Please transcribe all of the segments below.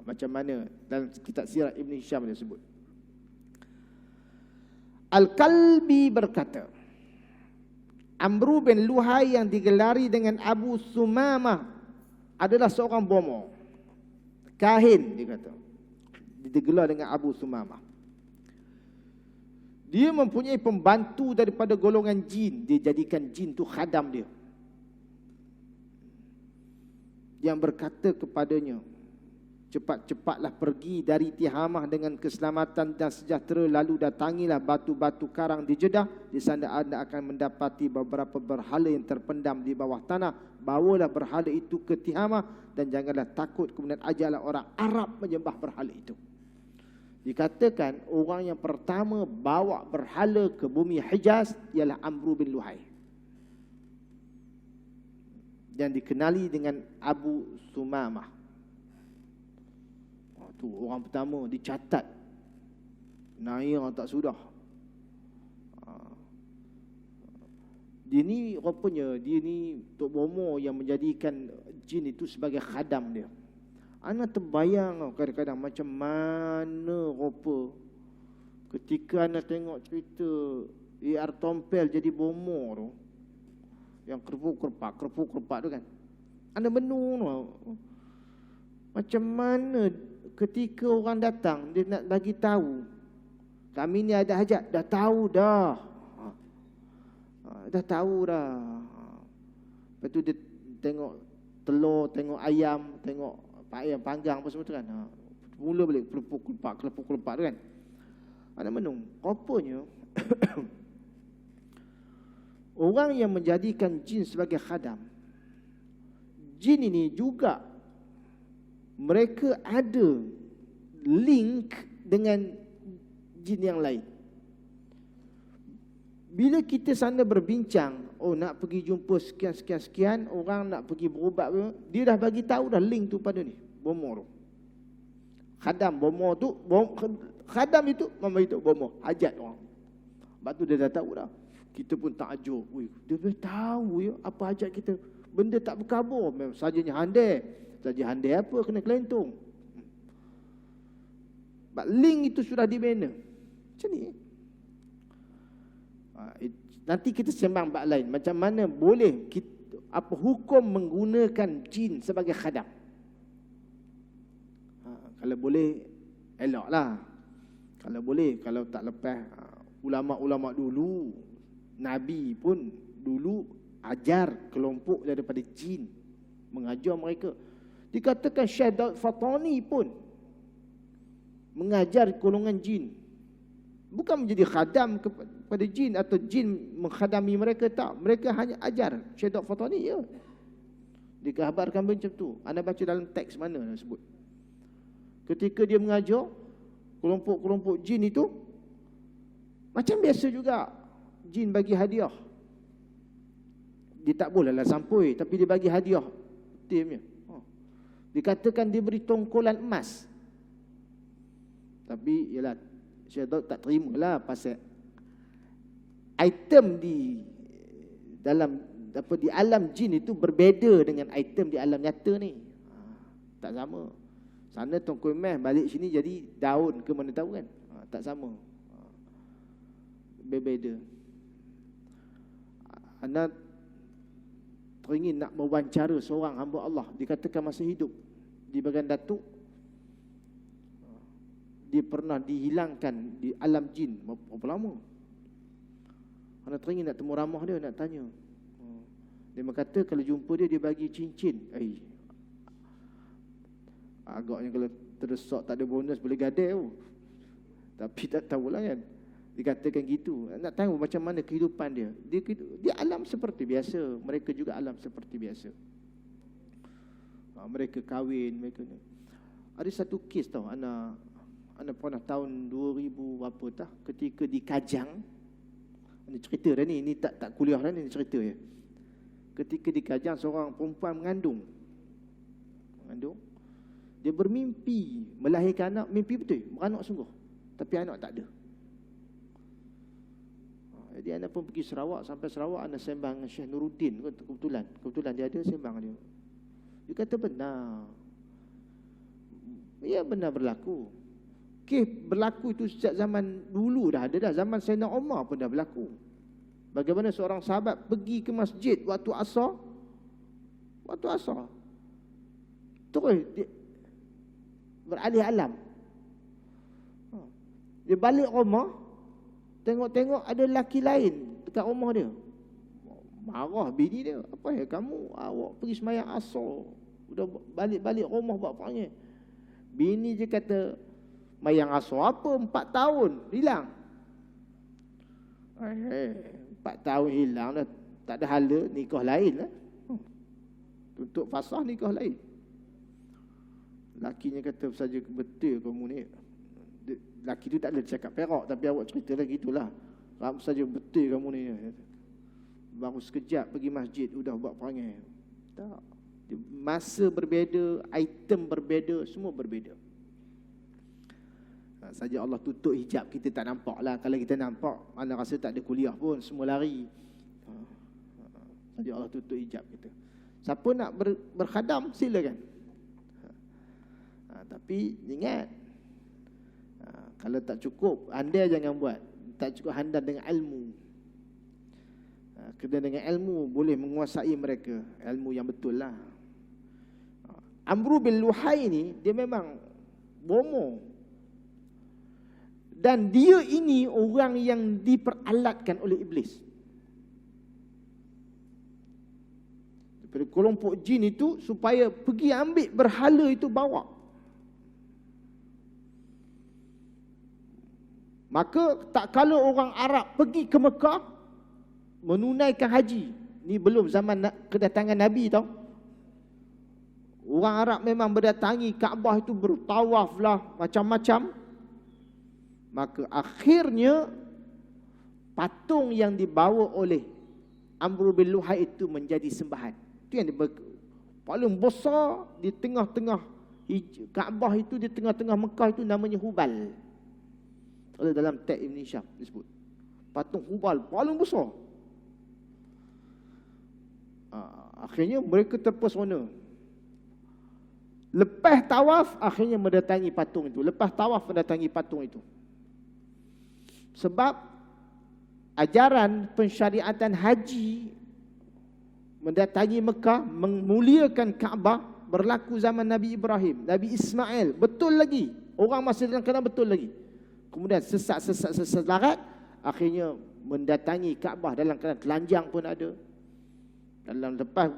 Macam mana dalam kitab Sirah Ibn Hisham dia sebut. Al-Kalbi berkata, Amru bin Luhai yang digelari dengan Abu Sumamah adalah seorang bomoh, kahin, dia kata. Digelar dengan Abu Sumamah. Dia mempunyai pembantu daripada golongan jin. Dia jadikan jin tu khadam dia, yang berkata kepadanya, cepat-cepatlah pergi dari Tihamah dengan keselamatan dan sejahtera, lalu datangilah batu-batu karang di Jeddah. Di sana anda akan mendapati beberapa berhala yang terpendam di bawah tanah. Bawalah berhala itu ke Tihamah dan janganlah takut, kemudian ajarlah orang Arab menyembah berhala itu. Dikatakan orang yang pertama bawa berhala ke bumi Hijaz ialah Amru bin Luhai, yang dikenali dengan Abu Sumamah. Tu orang pertama dicatat. Nair tak sudah. Dia ni rupanya, dia ni Tok Bomo yang menjadikan jin itu sebagai khadam dia. Ana terbayang kadang-kadang macam mana rupa ketika ana tengok cerita A.R. Tompel jadi bomo tu, yang kerpuk-kerpak tu kan. Ana menung tu. Macam mana ketika orang datang, dia nak bagi tahu, kami ni ada hajat, dah tahu dah. Dah tahu dah. Lepas tu dia tengok telur, tengok ayam, tengok ayam panggang apa semua tu kan. Mula balik kelepuk-kelepak tu kan. Ada menung. Rupanya orang yang menjadikan jin sebagai khadam, jin ini juga mereka ada link dengan jin yang lain. Bila kita sana berbincang, oh nak pergi jumpa sekian-sekian, orang nak pergi berubat, dia dah bagi tahu dah link tu pada ni, bomo tu. Khadam bomo tu, khadam itu memberitahu bomo, hajat orang. Sebab tu dia dah tahu dah. Kita pun takjub, dia boleh tahu ya apa hajat kita. Benda tak berkabur, sajanya handai. Saja handai apa kena kelentung. Link itu sudah dibina. Macam ni. Nanti kita sembang bab lain. Macam mana boleh kita, apa hukum menggunakan jin sebagai khadam. Kalau boleh, eloklah. Kalau boleh, kalau tak lepas, ulama-ulama dulu, Nabi pun dulu ajar kelompok daripada jin, mengajar mereka. Dikatakan Syekh Daud Fatani pun mengajar golongan jin. Bukan menjadi khadam kepada jin atau jin menghadami mereka, tak. Mereka hanya ajar. Syekh Daud Fatani ya. Dikabarkan macam tu. Anda baca dalam teks mana anda sebut. Ketika dia mengajar kelompok-kelompok jin itu, macam biasa juga jin bagi hadiah. Dia tak bolehlah sampui, tapi dia bagi hadiah timnya. Dikatakan dia beri tongkolan emas. Tapi ialah Syekh Daud tak terimalah pasal item di dalam apa di alam jin itu berbeza dengan item di alam nyata ni. Tak sama. Sana tongkol emas, balik sini jadi daun ke mana tahu kan. Tak sama. Berbeza. Anda teringin nak mewawancara seorang hamba Allah, dikatakan masa hidup di bagian datuk dia pernah dihilangkan di alam jin. Berapa lama? Anda teringin nak temu ramah dia, nak tanya. Dia berkata kalau jumpa dia, dia bagi cincin. Agaknya kalau terdesak tak ada bonus boleh gadai. Tapi tak tahulah kan. Dikatakan gitu. Nak tahu macam mana kehidupan dia. Dia alam seperti biasa. Mereka juga alam seperti biasa. Mereka kahwin. Ada satu kes tau. Anak pernah tahun 2000 berapa tah. Ketika di Kajang. Ini cerita dah ni. Ini tak kuliah dah ni cerita ya. Ketika di Kajang seorang perempuan mengandung. Dia bermimpi melahirkan anak. Mimpi betul. Beranak sungguh. Tapi anak tak ada. Jadi anda pun pergi Sarawak. Sampai Sarawak anda sembang dengan Syekh Nuruddin. Kebetulan dia ada sembang dia. Dia kata benar. Ya, benar berlaku. Kes berlaku itu sejak zaman dulu dah ada dah. Zaman Sayyidina Umar pun dah berlaku. Bagaimana seorang sahabat pergi ke masjid waktu asar. Waktu asar. Terus dia beralih alam. Dia balik rumah, tengok-tengok ada lelaki lain dekat rumah dia. Marah bini dia. Apa ya kamu? Awak pergi sembahyang asar. Udah balik-balik rumah buat panggil. Bini je kata, mayang asar apa? 4 tahun hilang. 4 tahun hilang dah. Tak ada hala, nikah lain lah. Untuk fasah nikah lain. Lakinya kata, saja betul kamu ni. Laki tu tak ada cakap perak, tapi awak cerita lagi itulah. Kamu saja betul kamu ni. Baru sekejap pergi masjid, udah buat perangai. Tak. Masa berbeza, item berbeza, semua berbeza. Saja Allah tutup hijab, kita tak nampak lah. Kalau kita nampak, mana rasa tak ada kuliah pun, semua lari. Saja Allah tutup hijab kita. Siapa nak berkhadam, silakan. Tapi ingat, kalau tak cukup, anda jangan buat. Tak cukup handal dengan ilmu. Kerana dengan ilmu boleh menguasai mereka. Ilmu yang betul lah. Amru bin Luhai ni, dia memang bomo. Dan dia ini orang yang diperalatkan oleh iblis. Daripada kelompok jin itu, supaya pergi ambil berhala itu bawa. Maka tak kala orang Arab pergi ke Mekah menunaikan haji. Ni belum zaman kedatangan Nabi tau. Orang Arab memang berdatangi Kaabah itu, bertawaf lah, macam-macam. Maka akhirnya patung yang dibawa oleh Amru bin Luhai itu menjadi sembahan. Itu yang paling besar di tengah-tengah Kaabah itu, di tengah-tengah Mekah itu namanya Hubal. Kalau dalam teks Ibn Hisham disebut patung Hubal paling besar. Akhirnya mereka terpesona. Lepas tawaf, akhirnya mendatangi patung itu. Lepas tawaf, mendatangi patung itu. Sebab ajaran pensyariatan haji mendatangi Mekah, memuliakan Kaabah, berlaku zaman Nabi Ibrahim, Nabi Ismail. Betul lagi. Orang masih dalam keadaan betul lagi. Kemudian sesat larat, akhirnya mendatangi Kaabah dalam keadaan telanjang pun ada. Dalam lepas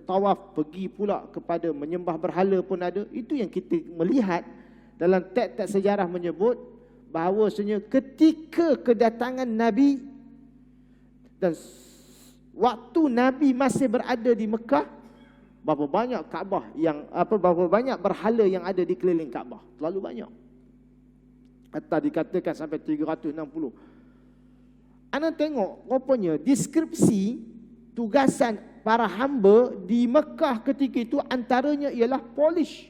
tawaf pergi pula kepada menyembah berhala pun ada. Itu yang kita melihat dalam teks-teks sejarah menyebut bahawasanya ketika kedatangan Nabi dan waktu Nabi masih berada di Mekah, berapa banyak Kaabah yang berapa banyak berhala yang ada di keliling Kaabah. Terlalu banyak. Hatta dikatakan sampai 360. Anda tengok rupanya deskripsi tugasan para hamba di Mekah ketika itu antaranya ialah polish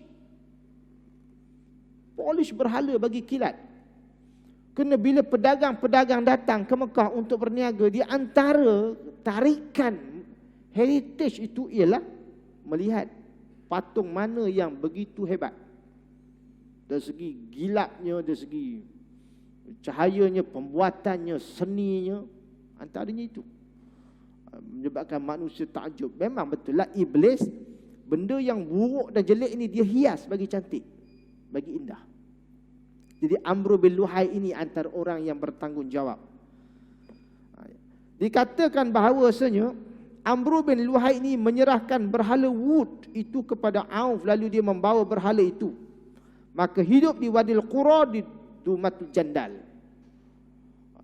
berhala bagi kilat. Kerana bila pedagang-pedagang datang ke Mekah untuk berniaga, di antara tarikan heritage itu ialah melihat patung mana yang begitu hebat. Dari segi gilapnya, dari segi cahayanya, pembuatannya, seninya, antaranya itu. Menyebabkan manusia takjub. Memang betul lah iblis, benda yang buruk dan jelek ini dia hias bagi cantik, bagi indah. Jadi Amru bin Luhai ini antara orang yang bertanggungjawab. Dikatakan bahawasanya Amru bin Luhai ini menyerahkan berhala Wud itu kepada Auf, lalu dia membawa berhala itu. Maka hidup di Wadil Qura di Tumatul Jandal.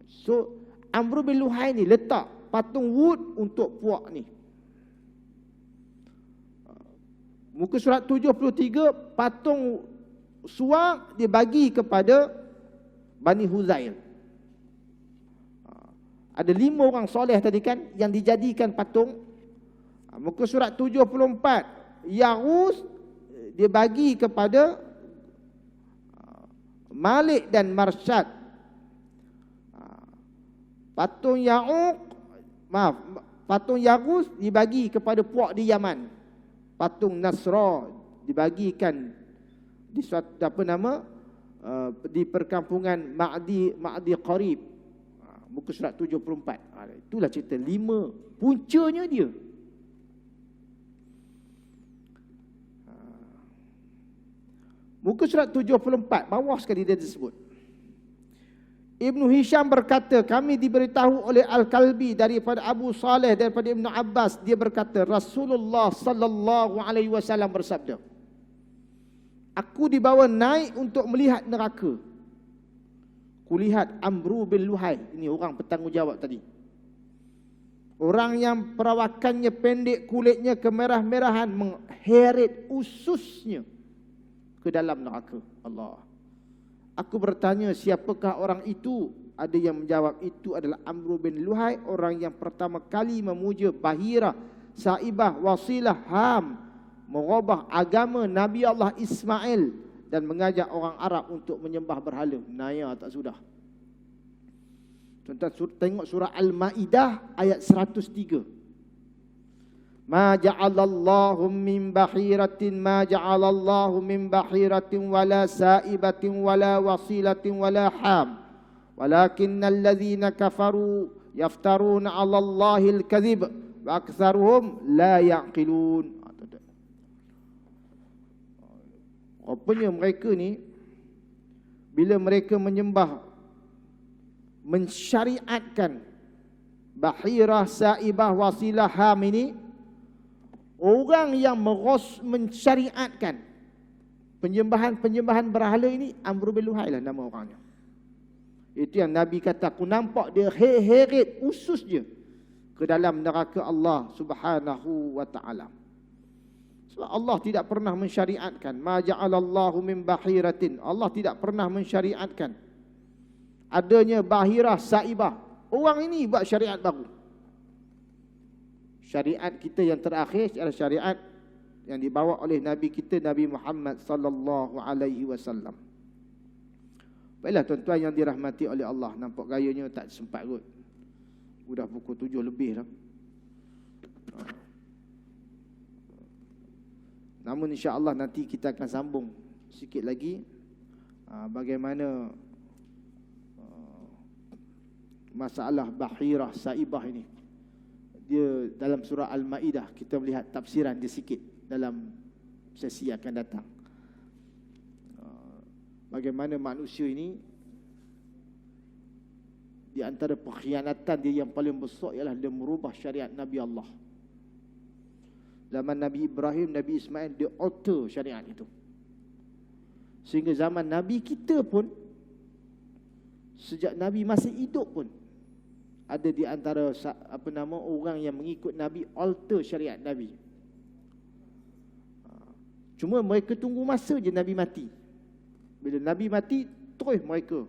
So Amru bin Luhai ini letak patung Wud untuk puak ni. Muka surat 73, patung Suwak dia bagi kepada Bani Huzail. Ada 5 orang soleh tadi kan yang dijadikan patung. Muka surat 74, Yarus dia bagi kepada Malik dan Marsyad. Patung patung Yarus dibagi kepada puak di Yaman. Patung Nasra dibagikan di suatu, apa nama, di perkampungan Ma'di Qarib, muka surat 74. Itulah cerita 5 puncanya dia. Muka surat 74, bawah sekali dia disebut. Ibnu Hisham berkata, kami diberitahu oleh Al-Kalbi daripada Abu Saleh daripada Ibnu Abbas, dia berkata, Rasulullah sallallahu alaihi wasallam bersabda, aku dibawa naik untuk melihat neraka. Kulihat Amru bin Luhai, ini orang bertanggungjawab tadi. Orang yang perawakannya pendek, kulitnya kemerah-merahan, mengheret ususnya ke dalam neraka. Allah. Aku bertanya, siapakah orang itu? Ada yang menjawab, itu adalah Amru bin Luhai, orang yang pertama kali memuja Bahira, Saibah, Wasilah, Ham, mengubah agama Nabi Allah Ismail dan mengajak orang Arab untuk menyembah berhala. Naya tak sudah. Tuan-tuan tengok surah Al-Maidah ayat 103. Ma ja'alallahu min bahiratin, ma ja'alallahu min bahiratin wala saibatin wala wasilatin wala ham, walakinnal ladzina kafaru yaftaruna 'ala Allahil kadhib wa aktsaruhum la yaqilun. Rupanya mereka ni, bila mereka menyembah, mensyariatkan Bahirah, Saibah, Wasilah, Ham ini, orang yang mensyariatkan penyembahan berhala ini, Amru bin Luhai lah nama orangnya. Itu yang Nabi kata, aku nampak dia heret usus dia ke dalam neraka Allah Subhanahu wa ta'ala. Sebab Allah tidak pernah mensyariatkan, ma ja'alallahu min bahiratin, Allah tidak pernah mensyariatkan adanya Bahirah, Saibah. Orang ini buat syariat baru. Syariat kita yang terakhir adalah syariat yang dibawa oleh Nabi kita, Nabi Muhammad sallallahu alaihi wasallam. Baiklah tuan-tuan yang dirahmati oleh Allah, nampak gayanya tak sempat kot. Sudah pukul 7 lebih dah. Namun insya-Allah nanti kita akan sambung sikit lagi bagaimana masalah Bahirah, Saibah ini. Dia dalam surah Al-Maidah, kita melihat tafsiran dia sikit dalam sesi akan datang. Bagaimana manusia ini, di antara pengkhianatan dia yang paling besar ialah dia merubah syariat Nabi Allah. Zaman Nabi Ibrahim, Nabi Ismail, dia alter syariat itu. Sehingga zaman Nabi kita pun, sejak Nabi masih hidup pun, ada di antara orang yang mengikut Nabi alter syariat Nabi. Cuma mereka tunggu masa je Nabi mati. Bila Nabi mati, terus mereka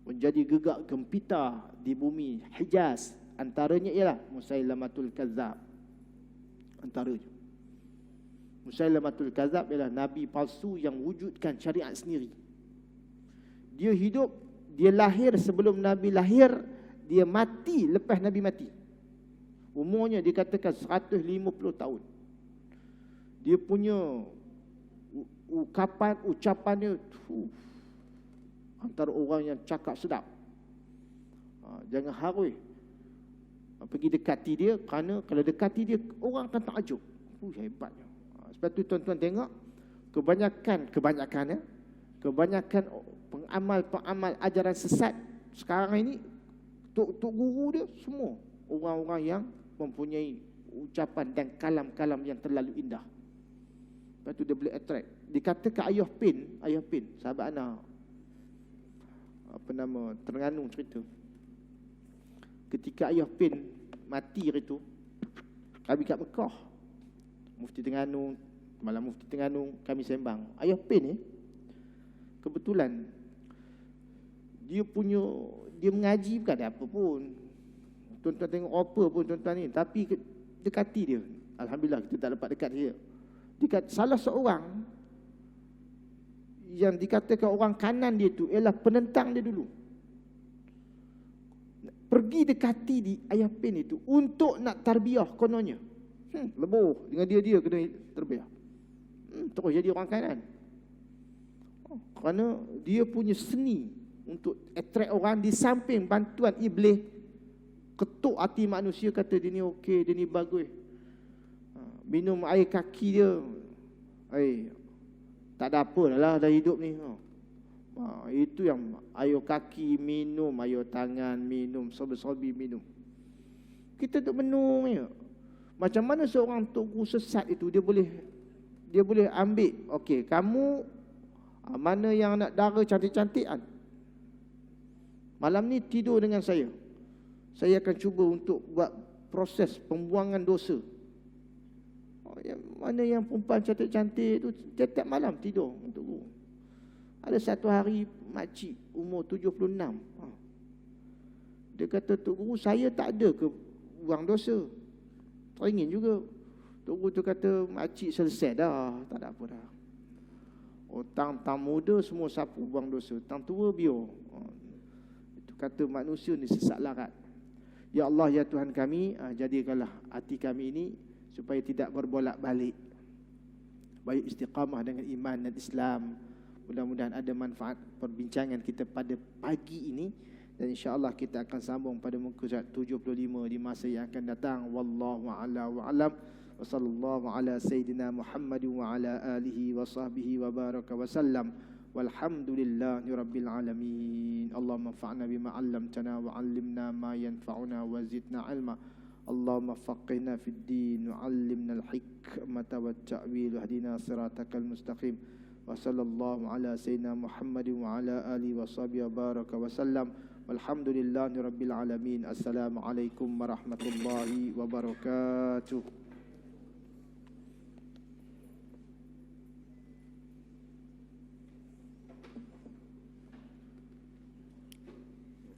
menjadi gegak gempita di bumi Hijaz. Antaranya ialah Musailamatul Kadzab. Antaranya Musailamatul Kadzab ialah Nabi palsu yang wujudkan syariat sendiri. Dia hidup, dia lahir sebelum Nabi lahir, dia mati lepas Nabi mati. Umurnya dikatakan 150 tahun. Dia punya ucapannya antara orang yang cakap sedap. Jangan harus pergi dekati dia, kerana kalau dekati dia, orang akan takjub. Hebatnya. Sebab tu tuan-tuan tengok, kebanyakan pengamal ajaran sesat sekarang ini, tok guru dia semua orang-orang yang mempunyai ucapan dan kalam-kalam yang terlalu indah. Lepas tu dia boleh attract. Dikatakan Ayah Pin, sahabat anak Terengganu cerita. Ketika Ayah Pin mati itu, kami kat Mekah, Mufti Terengganu, malam Mufti Terengganu, kami sembang. Ayah Pin ni kebetulan dia mengaji, bukan ada apa pun. Tuan-tuan tengok apa pun tuan-tuan ni, tapi dekati dia. Alhamdulillah kita tak dapat dekat dia. Dekat salah seorang yang dikatakan orang kanan dia tu ialah penentang dia dulu. Pergi dekati di Ayah Pin itu untuk nak tarbiyah kononnya. Leboh dengan dia kena tarbiyah. Terus jadi orang kanan. Kerana dia punya seni untuk attract orang, di samping bantuan iblis, ketuk hati manusia, kata dia ni okey, dia ni bagus. Minum air kaki dia, tak ada apa lah dah hidup ni. Itu yang air kaki minum, air tangan minum, sobi-sobi minum. Kita duk menung je. Macam mana seorang tok guru sesat itu dia boleh ambil, okey, kamu mana yang nak dara cantik-cantik kan? Malam ni tidur dengan saya. Saya akan cuba untuk buat proses pembuangan dosa. Mana yang perempuan cantik-cantik tu tiap malam tidur untuk guru. Ada satu hari makcik umur 76. Dia kata, Tok Guru, saya tak ada ke buang dosa. Teringin juga. Tok Guru tu kata, makcik selesai dah, tak ada apa dah. Tang muda semua sapu buang dosa, tang tua biar. Itu kata manusia ni sesat larat. Ya Allah, ya Tuhan kami, jadikanlah hati kami ini supaya tidak berbolak-balik. Baik istiqamah dengan iman dan Islam. Mudah-mudahan ada manfaat perbincangan kita pada pagi ini, dan insya-Allah kita akan sambung pada muka surat 75 di masa yang akan datang. Wallahu a'la wa a'lam. Wa sallallahu ala sayyidina Muhammad wa ala alihi wa sahbihi wa baraka wa sallam. Walhamdulillahi rabbil alamin. Allahumma anfa'na bima 'allamtana wa 'allimna ma yanfa'una wa zidna 'ilma. Allahumma faqihna fid din wa 'allimna al-hikmata wat ta'wil wahdina siratakal mustaqim. Wa sallallahu ala sayyidina Muhammad wa ala alihi wa sahbihi wa baraka wa sallam. Walhamdulillahi rabbil alamin. Assalamualaikum warahmatullahi wabarakatuh.